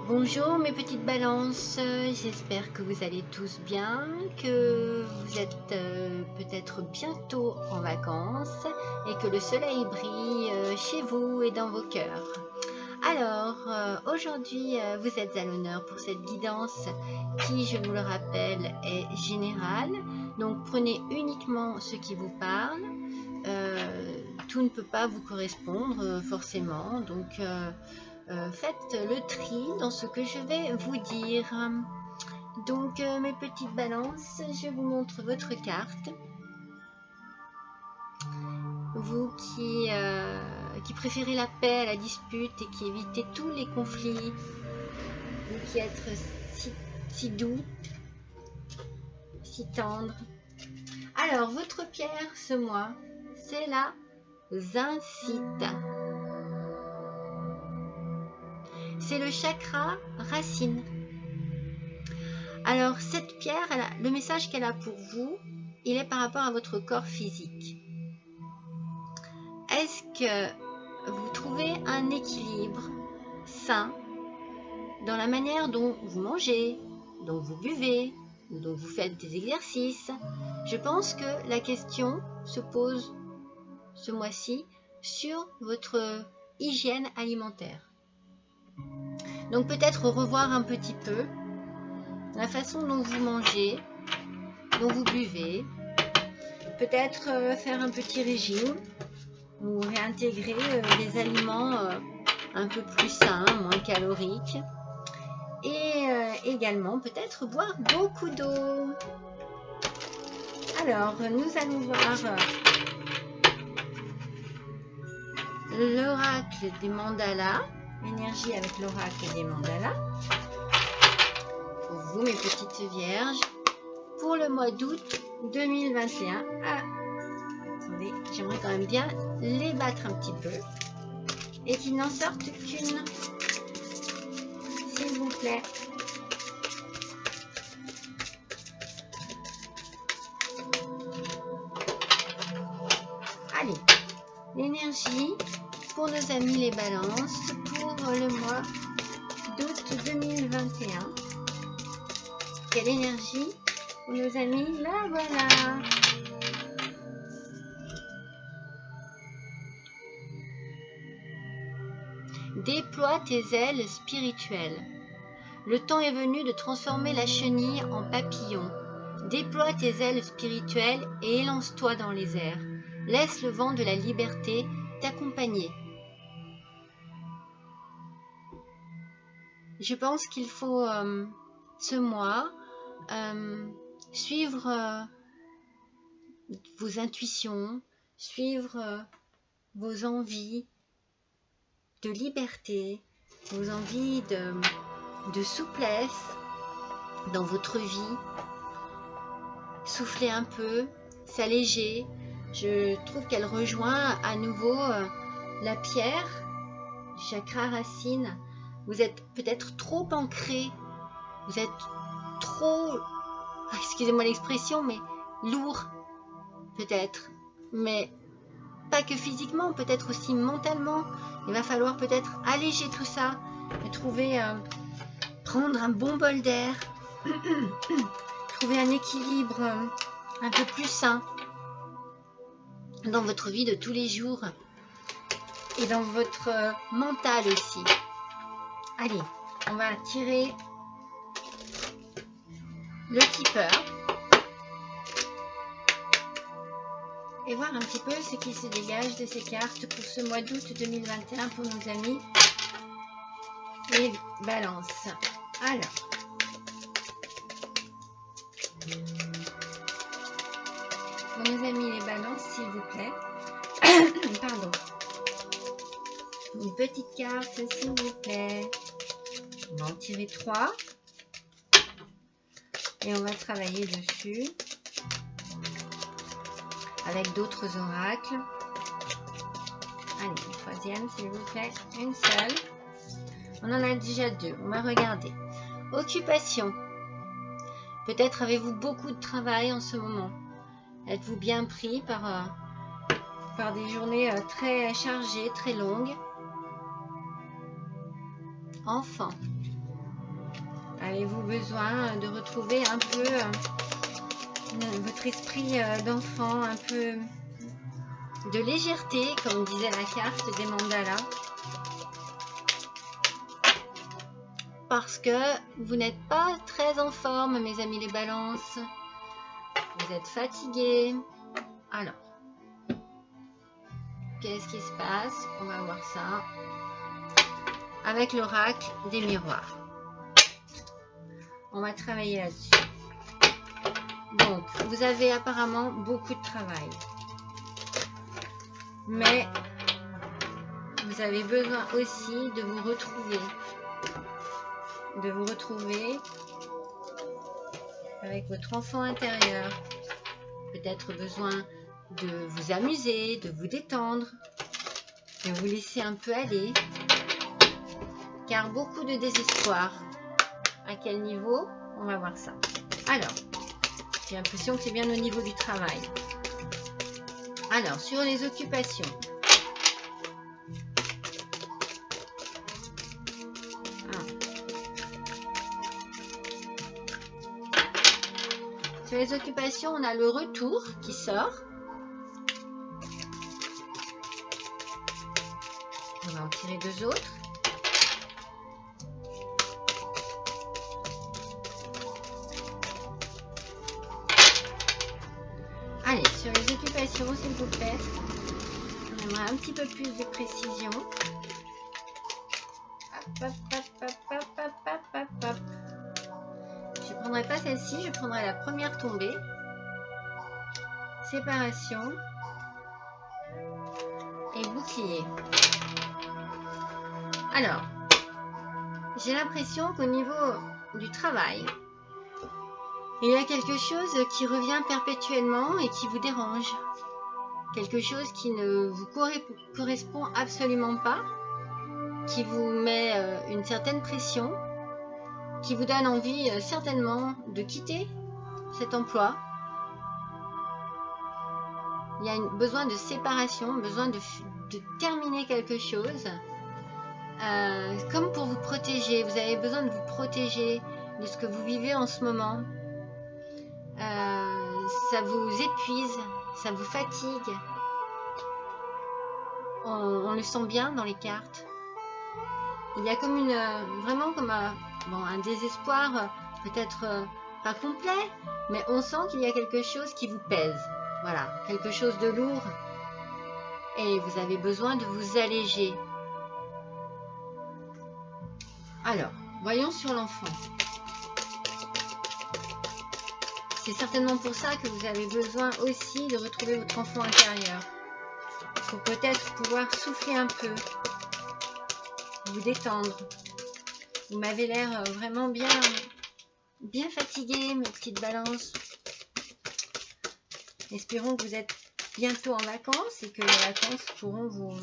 Bonjour mes petites balances, j'espère que vous allez tous bien, que vous êtes peut-être bientôt en vacances et que le soleil brille chez vous et dans vos cœurs. Alors, aujourd'hui, vous êtes à l'honneur pour cette guidance qui, je vous le rappelle, est générale. Donc, prenez uniquement ce qui vous parle. Tout ne peut pas vous correspondre forcément. Donc, faites le tri dans ce que je vais vous dire. Donc, mes petites balances, je vous montre votre carte. Vous qui préférez la paix à la dispute et qui évitez tous les conflits, vous qui êtes si doux, si tendre. Alors, votre pierre ce mois, c'est la zincite. C'est le chakra racine. Alors, cette pierre, le message qu'elle a pour vous, il est par rapport à votre corps physique. Est-ce que vous trouvez un équilibre sain dans la manière dont vous mangez, dont vous buvez, dont vous faites des exercices? Je pense que la question se pose ce mois-ci sur votre hygiène alimentaire. Donc peut-être revoir un petit peu la façon dont vous mangez, dont vous buvez, peut-être faire un petit régime ou réintégrer des aliments un peu plus sains, moins caloriques et également peut-être boire beaucoup d'eau. Alors nous allons voir l'oracle des mandalas, l'énergie avec l'oracle des mandalas. Pour vous mes petites vierges, pour le mois d'août 2021. Ah, attendez, j'aimerais quand même bien les battre un petit peu et qu'il n'en sorte qu'une, s'il vous plaît. Allez, l'énergie pour nos amis les balances pour le mois d'août 2021. Quelle énergie pour nos amis? Là, voilà. Déploie tes ailes spirituelles. Le temps est venu de transformer la chenille en papillon. Déploie tes ailes spirituelles et élance-toi dans les airs. Laisse le vent de la liberté t'accompagner. Je pense qu'il faut ce mois suivre vos intuitions, suivre vos envies de liberté, vos envies de souplesse dans votre vie. Souffler un peu, s'alléger. Je trouve qu'elle rejoint à nouveau la pierre, le chakra racine. Vous êtes peut-être trop ancré, vous êtes trop, excusez-moi l'expression, mais lourd peut-être, mais pas que physiquement, peut-être aussi mentalement. Il va falloir peut-être alléger tout ça et trouver, prendre un bon bol d'air, trouver un équilibre un peu plus sain dans votre vie de tous les jours et dans votre mental aussi. Allez, on va tirer le keeper et voir un petit peu ce qui se dégage de ces cartes pour ce mois d'août 2021 pour nos amis les balances. Alors, pour nos amis les balances, s'il vous plaît, pardon, une petite carte s'il vous plaît. On va en tirer 3 et on va travailler dessus avec d'autres oracles. Allez, une troisième s'il vous plaît, une seule. On en a déjà 2, on va regarder. Occupation. Peut-être avez-vous beaucoup de travail en ce moment. Êtes-vous bien pris par des journées très chargées, très longues? Enfant. Avez-vous besoin de retrouver un peu votre esprit d'enfant, un peu de légèreté, comme disait la carte des mandalas? Parce que vous n'êtes pas très en forme, mes amis les balances. Vous êtes fatigués. Alors, qu'est-ce qui se passe? On va voir ça avec l'oracle des miroirs. On va travailler là-dessus. Donc, vous avez apparemment beaucoup de travail. Mais vous avez besoin aussi de vous retrouver. De vous retrouver avec votre enfant intérieur. Peut-être besoin de vous amuser, de vous détendre, de vous laisser un peu aller. Car beaucoup de désespoir. À quel niveau? On va voir ça. Alors, j'ai l'impression que c'est bien au niveau du travail. Alors, sur les occupations. Sur les occupations, on a le retour qui sort. On va en tirer deux autres. Allez, sur les occupations, s'il vous plaît, on aimerait un petit peu plus de précision. Hop, hop, hop, hop, hop, hop, hop, hop, hop. Je ne prendrai pas celle-ci, je prendrai la première tombée. Séparation. Et bouclier. Alors, j'ai l'impression qu'au niveau du travail, il y a quelque chose qui revient perpétuellement et qui vous dérange. Quelque chose qui ne vous correspond absolument pas, qui vous met une certaine pression, qui vous donne envie certainement de quitter cet emploi. Il y a besoin de séparation, besoin de terminer quelque chose. Comme pour vous protéger, vous avez besoin de vous protéger de ce que vous vivez en ce moment. Ça vous épuise, ça vous fatigue. On le sent bien dans les cartes. Il y a comme vraiment comme un désespoir, peut-être pas complet, mais on sent qu'il y a quelque chose qui vous pèse. Voilà, quelque chose de lourd. Et vous avez besoin de vous alléger. Alors, voyons sur l'enfant. C'est certainement pour ça que vous avez besoin aussi de retrouver votre enfant intérieur. Pour peut-être pouvoir souffler un peu, vous détendre. Vous m'avez l'air vraiment bien fatigué, mes petites balances. Espérons que vous êtes bientôt en vacances et que les vacances pourront vous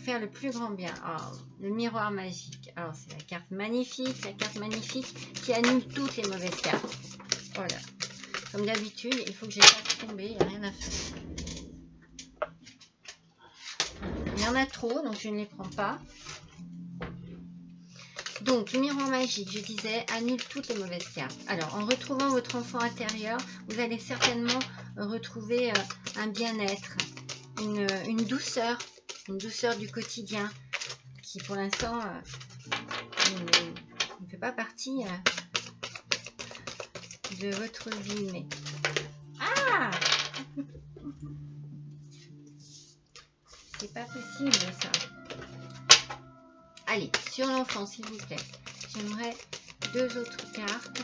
faire le plus grand bien. Alors, le miroir magique. Alors, c'est la carte magnifique qui annule toutes les mauvaises cartes. Voilà. Comme d'habitude, il faut que je les fasse tomber, il n'y a rien à faire. Il y en a trop, donc je ne les prends pas. Donc, le miroir magique, je disais, annule toutes les mauvaises cartes. Alors, en retrouvant votre enfant intérieur, vous allez certainement retrouver un bien-être, une douceur du quotidien qui, pour l'instant, ne fait pas partie de votre vie. Mais... Ah! C'est pas possible, ça. Allez, sur l'enfant, s'il vous plaît. J'aimerais deux autres cartes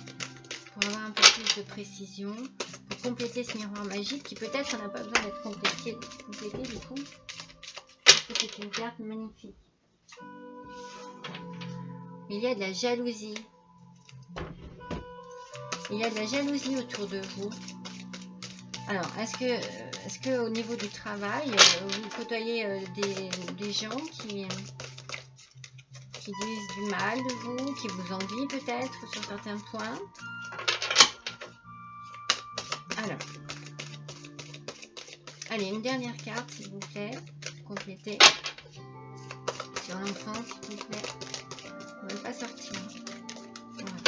pour avoir un peu plus de précision, pour compléter ce miroir magique qui peut-être n'a pas besoin d'être complété du coup. Parce que c'est une carte magnifique. Il y a de la jalousie. Il y a de la jalousie autour de vous. Alors, est-ce que au niveau du travail, vous côtoyez des gens qui disent du mal de vous, qui vous envient peut-être sur certains points? Alors, allez, une dernière carte, s'il vous plaît, pour compléter. Sur l'enfant, s'il vous plaît. On ne va pas sortir. Voilà.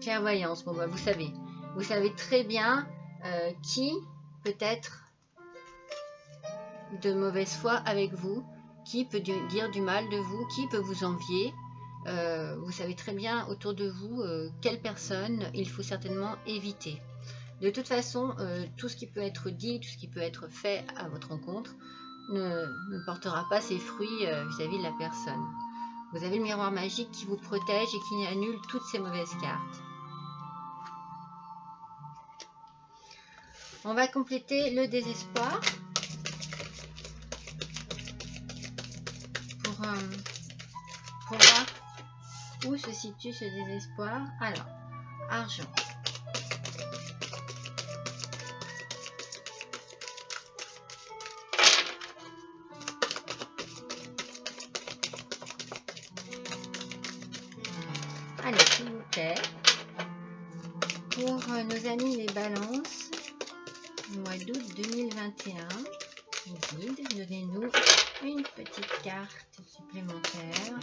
Clairvoyance, bon, bah, vous savez très bien qui peut être de mauvaise foi avec vous, qui peut dire du mal de vous, qui peut vous envier. Vous savez très bien autour de vous quelle personne il faut certainement éviter. De toute façon, tout ce qui peut être dit, tout ce qui peut être fait à votre rencontre ne portera pas ses fruits vis-à-vis de la personne. Vous avez le miroir magique qui vous protège et qui annule toutes ces mauvaises cartes. On va compléter le désespoir pour voir où se situe ce désespoir. Alors, argent. Allez, s'il vous plaît, pour nos amis les balances, mois d'août 2021, guide, donnez-nous une petite carte supplémentaire.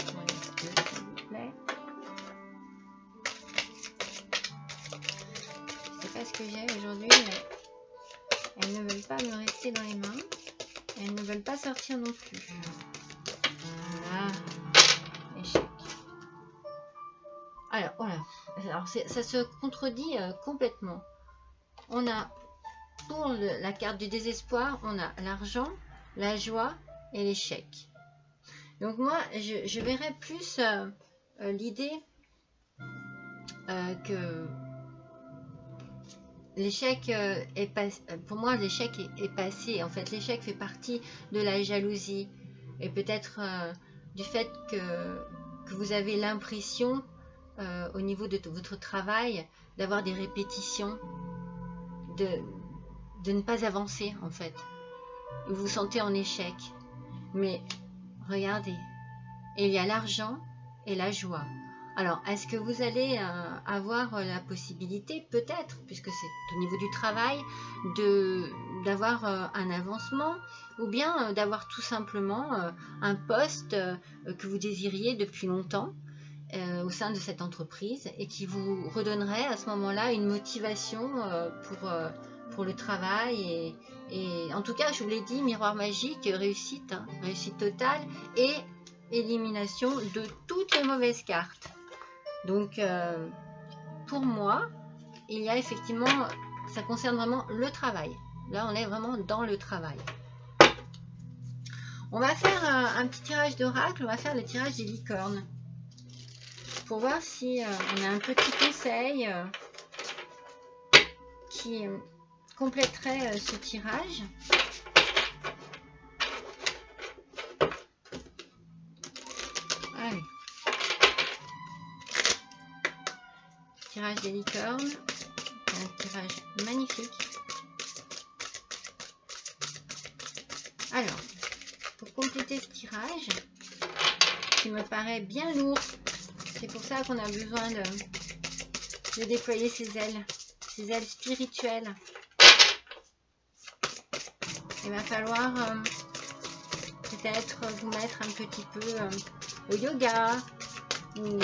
S'il vous plaît. Je ne sais pas ce que j'ai aujourd'hui, mais elles ne veulent pas me rester dans les mains. Elles ne veulent pas sortir non plus. Voilà. Échec. Alors, voilà. Alors, ça se contredit complètement. On a, pour la carte du désespoir, on a l'argent, la joie et l'échec. Donc moi, je verrais plus l'idée que l'échec est passé. Pour moi, l'échec est passé. En fait, l'échec fait partie de la jalousie. Et peut-être du fait que vous avez l'impression, au niveau de votre travail, d'avoir des répétitions, de ne pas avancer, en fait. Vous vous sentez en échec. Mais regardez, il y a l'argent et la joie. Alors, est-ce que vous allez avoir la possibilité, peut-être, puisque c'est au niveau du travail, d'avoir un avancement, ou bien d'avoir tout simplement un poste que vous désiriez depuis longtemps au sein de cette entreprise et qui vous redonnerait à ce moment-là une motivation pour le travail et en tout cas, je vous l'ai dit, miroir magique, réussite, hein, réussite totale et élimination de toutes les mauvaises cartes. Donc, pour moi, il y a effectivement, ça concerne vraiment le travail. Là, on est vraiment dans le travail. On va faire un petit tirage d'oracle, on va faire le tirage des licornes. Pour voir si on a un petit conseil qui compléterait ce tirage. Allez. Tirage des licornes, un tirage magnifique. Alors, pour compléter ce tirage, qui me paraît bien lourd, c'est pour ça qu'on a besoin de déployer ses ailes spirituelles. Il va falloir peut-être vous mettre un petit peu au yoga ou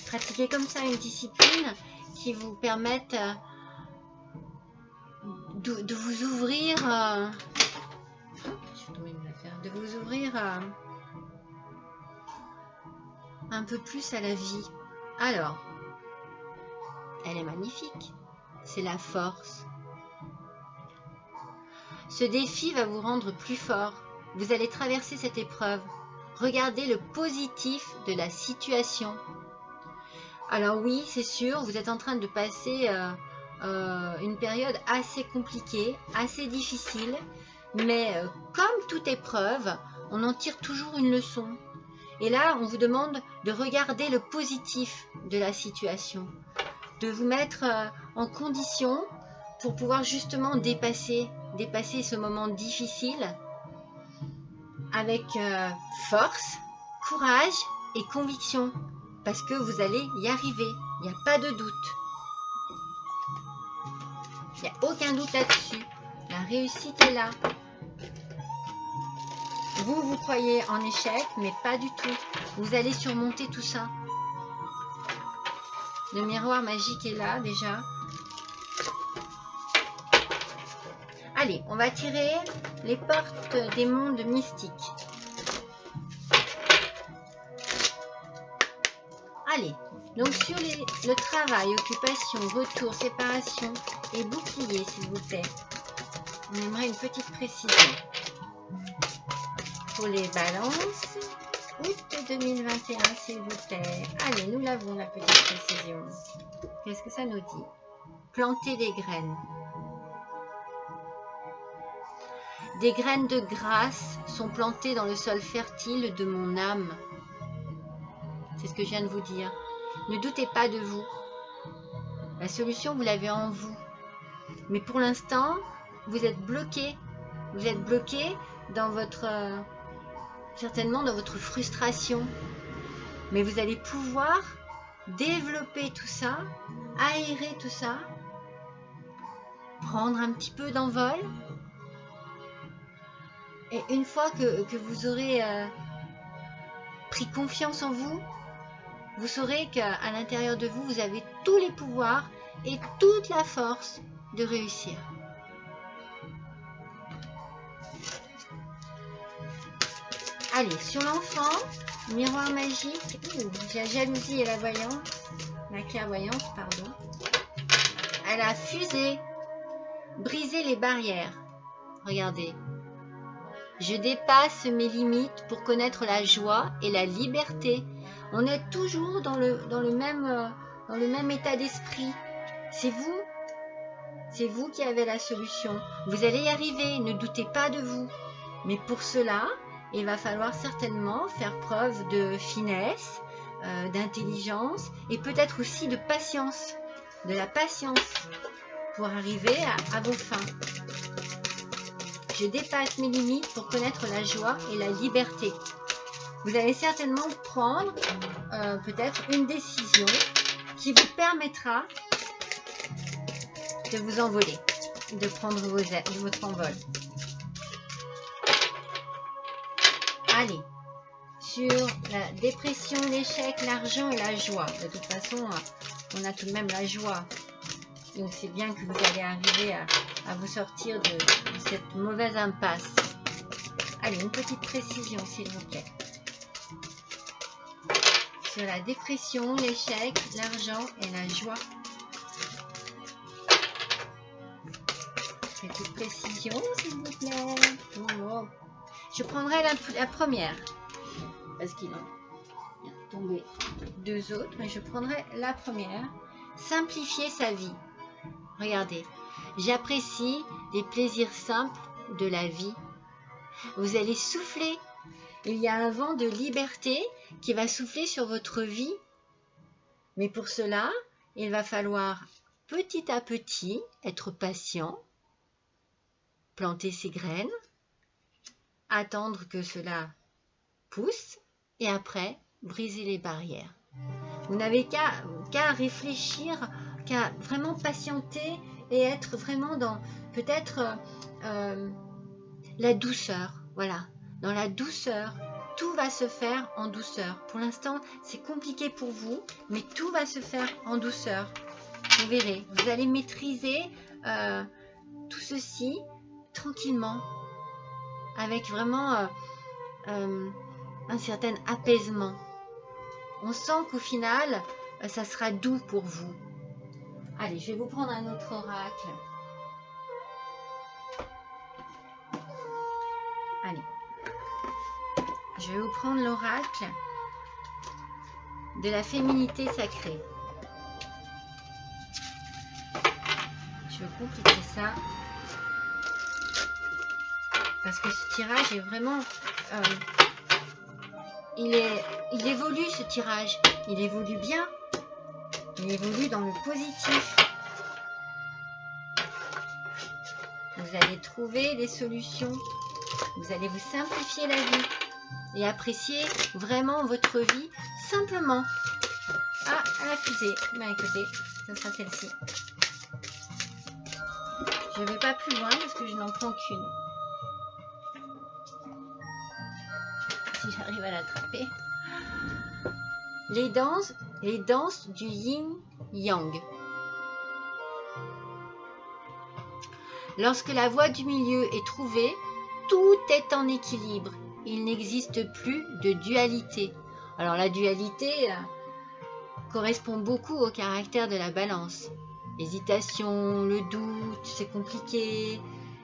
pratiquer comme ça une discipline qui vous permette de vous ouvrir de vous ouvrir un peu plus à la vie. Alors, elle est magnifique, c'est la force. Ce défi va vous rendre plus fort. Vous allez traverser cette épreuve. Regardez le positif de la situation. Alors oui, c'est sûr, vous êtes en train de passer une période assez compliquée, assez difficile, mais comme toute épreuve, on en tire toujours une leçon. Et là, on vous demande de regarder le positif de la situation, de vous mettre en condition pour pouvoir justement dépasser ce moment difficile avec force, courage et conviction, parce que vous allez y arriver, il n'y a pas de doute. Il n'y a aucun doute là-dessus. La réussite est là. Vous croyez en échec, mais pas du tout. Vous allez surmonter tout ça. Le miroir magique est là déjà. Allez, on va tirer les portes des mondes mystiques. Allez, donc sur le travail, occupation, retour, séparation et bouclier, s'il vous plaît. On aimerait une petite précision. Pour les balances, août 2021, s'il vous plaît. Allez, nous l'avons, la petite précision. Qu'est-ce que ça nous dit? Planter des graines. Des graines de grâce sont plantées dans le sol fertile de mon âme. C'est ce que je viens de vous dire. Ne doutez pas de vous. La solution, vous l'avez en vous. Mais pour l'instant, vous êtes bloqué. Vous êtes bloqué dans votre... certainement dans votre frustration. Mais vous allez pouvoir développer tout ça, aérer tout ça, prendre un petit peu d'envol. Et une fois que vous aurez pris confiance en vous, vous saurez qu'à l'intérieur de vous, vous avez tous les pouvoirs et toute la force de réussir. Allez, sur l'enfant, miroir magique, la jalousie et la voyance, la clairvoyance, pardon. Elle a fusé, brisé les barrières. Regardez. Je dépasse mes limites pour connaître la joie et la liberté. On est toujours dans le même état d'esprit. C'est vous qui avez la solution. Vous allez y arriver, ne doutez pas de vous. Mais pour cela, il va falloir certainement faire preuve de finesse, d'intelligence et peut-être aussi de patience. De la patience pour arriver à vos fins. Je dépasse mes limites pour connaître la joie et la liberté. Vous allez certainement prendre peut-être une décision qui vous permettra de vous envoler, de prendre votre envol. Allez, sur la dépression, l'échec, l'argent et la joie. De toute façon, on a tout de même la joie. Donc c'est bien que vous allez arriver à vous sortir de cette mauvaise impasse. Allez, une petite précision, s'il vous plaît. Sur la dépression, l'échec, l'argent et la joie. Petite précision, s'il vous plaît. Oh. Je prendrai la première. Parce qu'il en est tombé deux autres. Mais je prendrai la première. Simplifier sa vie. Regardez. J'apprécie les plaisirs simples de la vie. Vous allez souffler. Il y a un vent de liberté qui va souffler sur votre vie. Mais pour cela, il va falloir petit à petit être patient, planter ses graines, attendre que cela pousse et après briser les barrières. Vous n'avez qu'à réfléchir, qu'à vraiment patienter et être vraiment dans peut-être la douceur. Voilà, dans la douceur, tout va se faire en douceur. Pour l'instant, c'est compliqué pour vous, mais tout va se faire en douceur. Vous verrez, vous allez maîtriser tout ceci tranquillement, avec vraiment un certain apaisement. On sent qu'au final, ça sera doux pour vous. Allez, je vais vous prendre un autre oracle. Allez. Je vais vous prendre l'oracle de la féminité sacrée. Je vais compliquer ça. Parce que ce tirage est vraiment... il évolue ce tirage. Il évolue bien. Il évolue dans le positif. Vous allez trouver des solutions. Vous allez vous simplifier la vie. Et apprécier vraiment votre vie simplement. Ah, elle a fusé. Ben écoutez, ce sera celle-ci. Je ne vais pas plus loin parce que je n'en prends qu'une. Si j'arrive à l'attraper. Les danses du yin yang. Lorsque la voie du milieu est trouvée, tout est en équilibre. Il n'existe plus de dualité. Alors la dualité correspond beaucoup au caractère de la balance. L'hésitation, le doute, c'est compliqué,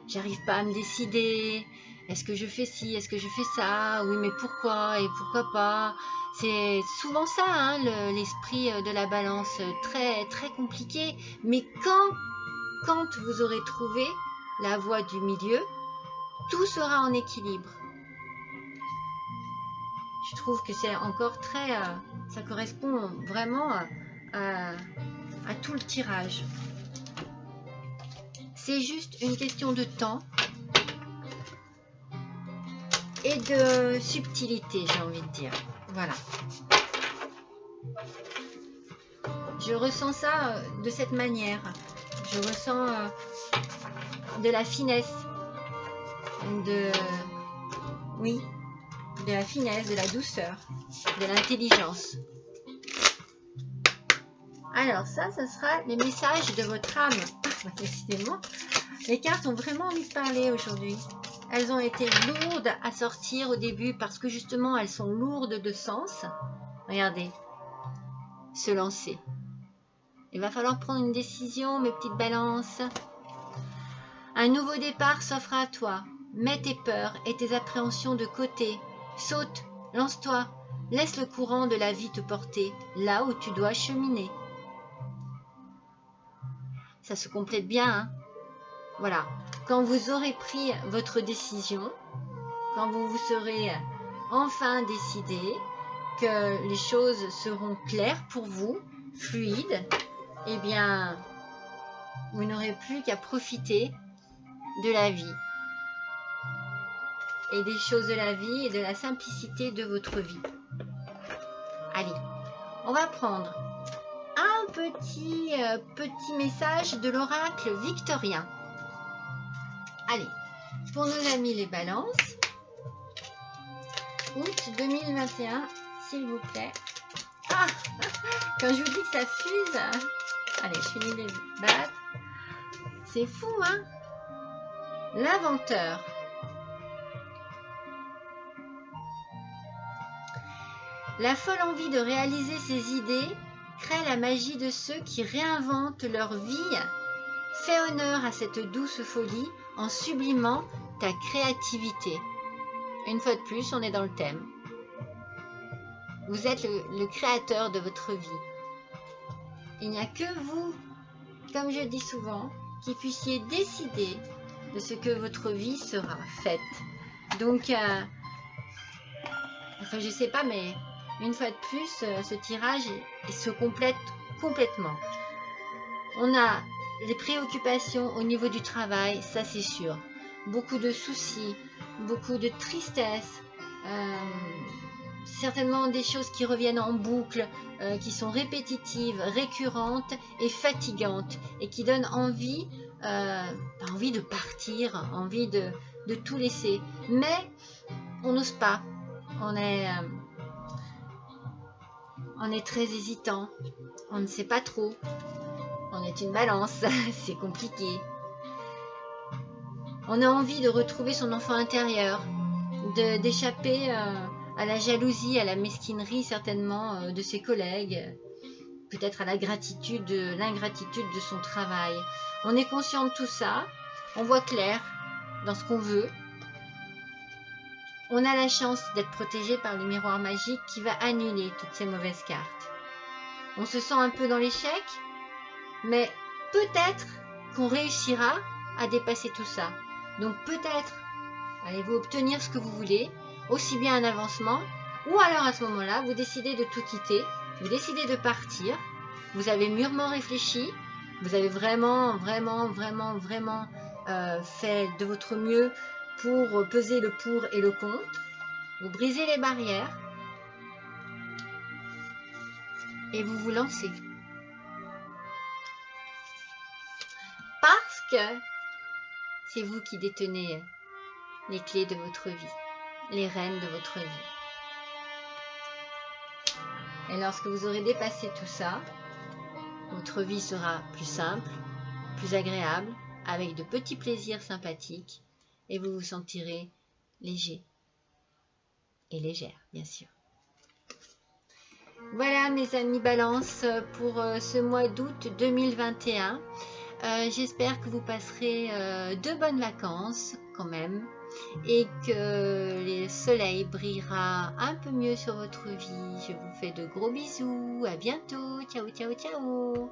j'arrive pas à me décider, est-ce que je fais ci, est-ce que je fais ça, oui mais pourquoi et pourquoi pas. C'est souvent ça, hein, l'esprit de la balance, très, très compliqué. Mais quand vous aurez trouvé la voie du milieu, tout sera en équilibre. Je trouve que c'est encore très... ça correspond vraiment à tout le tirage. C'est juste une question de temps et de subtilité, j'ai envie de dire. Voilà. Je ressens ça de cette manière. Je ressens de la finesse, oui, de la finesse, de la douceur, de l'intelligence. Alors ça sera les messages de votre âme. Décidément, les cartes ont vraiment envie de parler aujourd'hui. Elles ont été lourdes à sortir au début parce que justement elles sont lourdes de sens. Regardez, se lancer. Il va falloir prendre une décision, mes petites balances. Un nouveau départ s'offre à toi. Mets tes peurs et tes appréhensions de côté. Saute, lance-toi. Laisse le courant de la vie te porter là où tu dois cheminer. Ça se complète bien, hein? Voilà. Quand vous aurez pris votre décision, quand vous vous serez enfin décidé, que les choses seront claires pour vous, fluides, eh bien, vous n'aurez plus qu'à profiter de la vie et des choses de la vie et de la simplicité de votre vie. Allez, on va prendre un petit message de l'oracle victorien. Allez, pour nos amis les balances, août 2021, s'il vous plaît. Ah, quand je vous dis que ça fuse, allez, je finis les battre. C'est fou, hein? L'inventeur. La folle envie de réaliser ses idées crée la magie de ceux qui réinventent leur vie. Fais honneur à cette douce folie en sublimant ta créativité. Une fois de plus, on est dans le thème. Vous êtes le créateur de votre vie. Il n'y a que vous, comme je dis souvent, qui puissiez décider de ce que votre vie sera faite. Donc, enfin, je sais pas, mais une fois de plus, ce tirage se complète complètement. On a les préoccupations au niveau du travail, ça c'est sûr. Beaucoup de soucis, beaucoup de tristesse, certainement des choses qui reviennent en boucle, qui sont répétitives, récurrentes et fatigantes et qui donnent envie de partir, envie de tout laisser. Mais on n'ose pas, on est très hésitant, on ne sait pas trop. On est une balance, c'est compliqué. On a envie de retrouver son enfant intérieur, d'échapper à la jalousie, à la mesquinerie certainement de ses collègues, peut-être à l'ingratitude de son travail. On est conscient de tout ça, on voit clair dans ce qu'on veut. On a la chance d'être protégé par le miroir magique qui va annuler toutes ces mauvaises cartes. On se sent un peu dans l'échec, mais peut-être qu'on réussira à dépasser tout ça. Donc peut-être allez-vous obtenir ce que vous voulez, aussi bien un avancement, ou alors à ce moment-là, vous décidez de tout quitter, vous décidez de partir, vous avez mûrement réfléchi, vous avez vraiment fait de votre mieux pour peser le pour et le contre, vous brisez les barrières et vous vous lancez. Parce que c'est vous qui détenez les clés de votre vie, les rênes de votre vie. Et lorsque vous aurez dépassé tout ça, Votre vie sera plus simple, plus agréable, avec de petits plaisirs sympathiques et vous vous sentirez léger et légère, bien sûr. Voilà mes amis Balance pour ce mois d'août 2021. J'espère que vous passerez de bonnes vacances quand même et que le soleil brillera un peu mieux sur votre vie. Je vous fais de gros bisous. À bientôt. Ciao, ciao, ciao.